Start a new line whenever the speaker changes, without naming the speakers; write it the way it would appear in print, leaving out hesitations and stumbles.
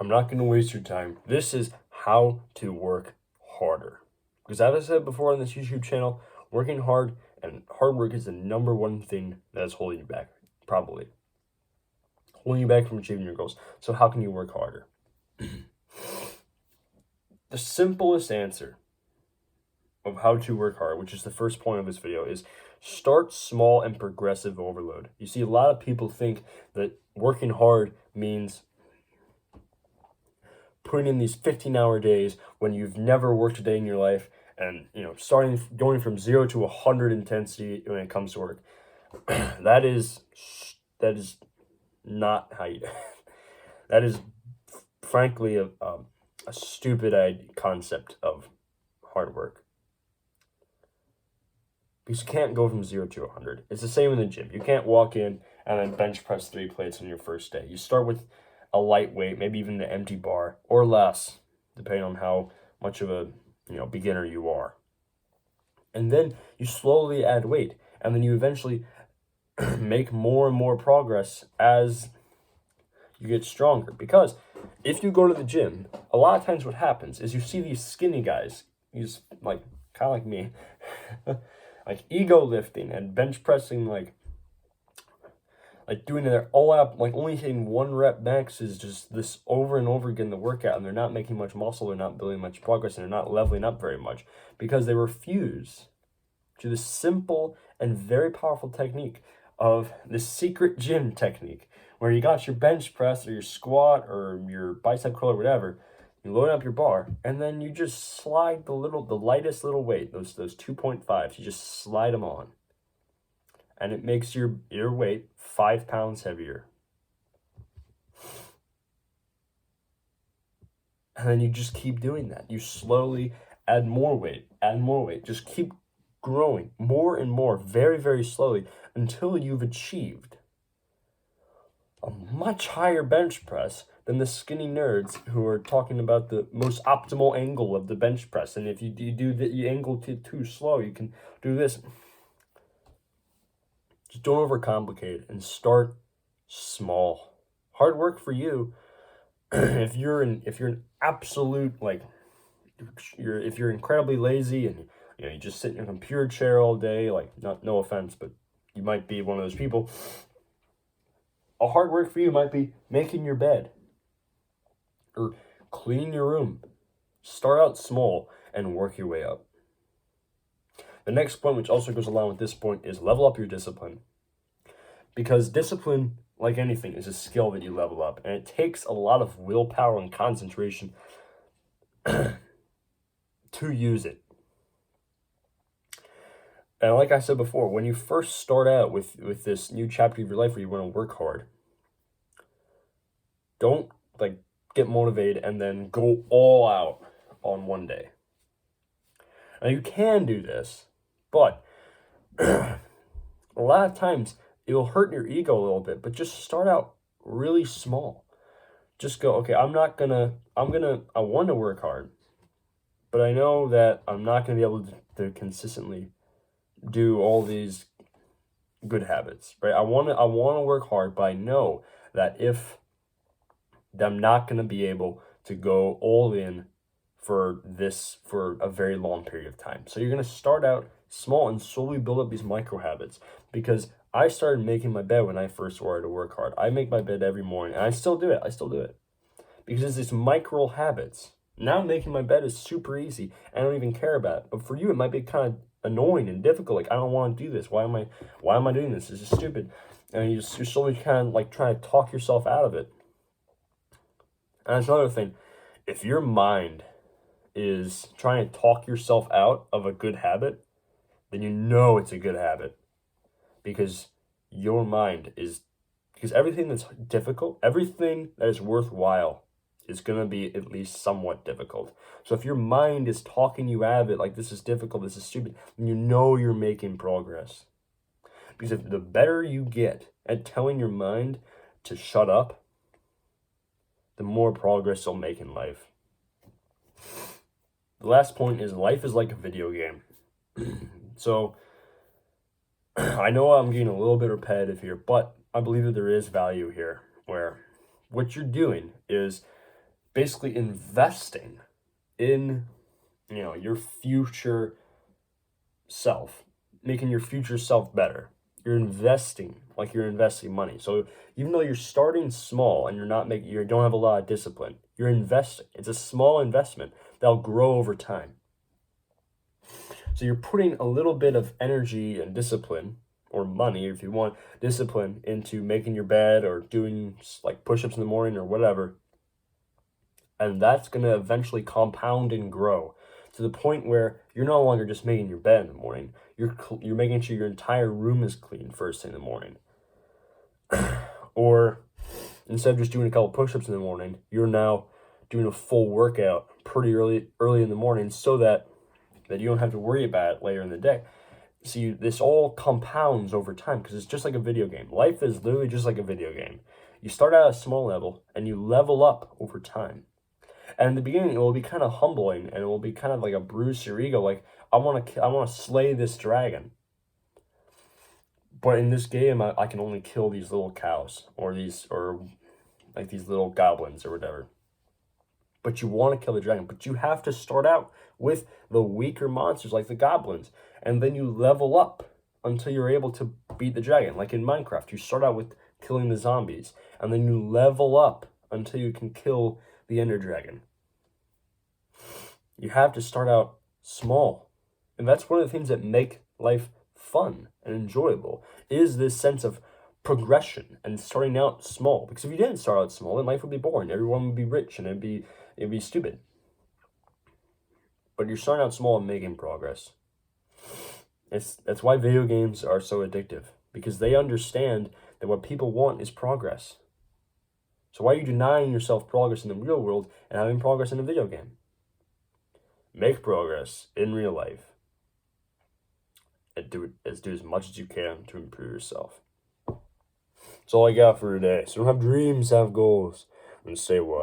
I'm not going to waste your time. This is how to work harder. Because as I said before on this YouTube channel, working hard and hard work is the number one thing that's holding you back, probably. Holding you back from achieving your goals. So how can you work harder? The simplest answer of how to work hard, which is the first point of this video, is start small and progressive overload. You see, a lot of people think that working hard means putting in these 15-hour days when you've never worked a day in your life, and going from 0 to 100 intensity when it comes to work. that is not how you do it. That is frankly a stupid concept of hard work, because you can't go from 0 to 100. It's the same in the gym. You can't walk in and then bench press 3 plates on your first day. You start with a lightweight, maybe even an empty bar or less, depending on how much of a beginner you are. And then you slowly add weight, and then you eventually make more and more progress as you get stronger. Because if you go to the gym, a lot of times what happens is you see these skinny guys, these kind of like me, like ego lifting and bench pressing, like doing their all out, only hitting 1 rep max is just this over and over again the workout, and they're not making much muscle, they're not building much progress, and they're not leveling up very much because they refuse to the simple and very powerful technique of the secret gym technique, where you got your bench press or your squat or your bicep curl or whatever, you load up your bar, and then you just slide the lightest little weight, those 2.5s, you just slide them on. And it makes your weight 5 pounds heavier. And then you just keep doing that. You slowly add more weight, just keep growing more and more, very, very slowly, until you've achieved a much higher bench press than the skinny nerds who are talking about the most optimal angle of the bench press. And if you do the angle too slow, you can do this. Just don't overcomplicate it and start small. Hard work for you. if you're an absolute if you're incredibly lazy and you just sit in your computer chair all day, no offense, but you might be one of those people. A hard work for you might be making your bed or cleaning your room. Start out small and work your way up. The next point, which also goes along with this point, is level up your discipline. Because discipline, like anything, is a skill that you level up. And it takes a lot of willpower and concentration to use it. And like I said before, when you first start out with this new chapter of your life where you want to work hard, don't get motivated and then go all out on one day. Now you can do this, but a lot of times it will hurt your ego a little bit, but just start out really small. Just go, okay, I want to work hard, but I know that I'm not going to be able to consistently do all these good habits, right? I want to work hard, but I know that I'm not going to be able to go all in for a very long period of time. So you're going to start out small and slowly build up these micro habits. Because I started making my bed when I first started to work hard. I make my bed every morning, and I still do it. Because it's these micro habits. Now making my bed is super easy. I don't even care about it. But for you, it might be kind of annoying and difficult. I don't want to do this. Why am I doing this? This is stupid. And you're slowly kind of trying to talk yourself out of it. And that's another thing. If your mind is trying to talk yourself out of a good habit, then you know it's a good habit. Because everything that's difficult, everything that is worthwhile is going to be at least somewhat difficult. So if your mind is talking you out of it, this is difficult, this is stupid, then you know you're making progress. Because the better you get at telling your mind to shut up, the more progress you'll make in life. The last point is life is like a video game. So I know I'm getting a little bit repetitive here, but I believe that there is value here, where what you're doing is basically investing in, your future self, making your future self better. You're investing like you're investing money. So even though you're starting small and you don't have a lot of discipline, you're investing. It's a small investment that'll grow over time. So you're putting a little bit of energy and discipline, or money if you want, discipline into making your bed or doing like push-ups in the morning or whatever. And that's going to eventually compound and grow to the point where you're no longer just making your bed in the morning. You're making sure your entire room is clean first thing in the morning. Or instead of just doing a couple push-ups in the morning, you're now doing a full workout pretty early in the morning, so that you don't have to worry about it later in the day. See, this all compounds over time because it's just like a video game. Life is literally just like a video game. You start at a small level and you level up over time. And in the beginning, it will be kind of humbling and it will be kind of like a bruise to your ego. Like, I want to slay this dragon. But in this game, I can only kill these little cows or these little goblins or whatever. But you want to kill the dragon. But you have to start out with the weaker monsters like the goblins. And then you level up until you're able to beat the dragon. Like in Minecraft, you start out with killing the zombies. And then you level up until you can kill the Ender Dragon. You have to start out small. And that's one of the things that make life fun and enjoyable, is this sense of progression and starting out small. Because if you didn't start out small, then life would be boring. Everyone would be rich and it'd be stupid. But you're starting out small and making progress. That's why video games are so addictive, because they understand that what people want is progress. So why are you denying yourself progress in the real world and having progress in a video game? Make progress in real life. And do as much as you can to improve yourself. That's all I got for today. So don't have dreams, have goals. And say what?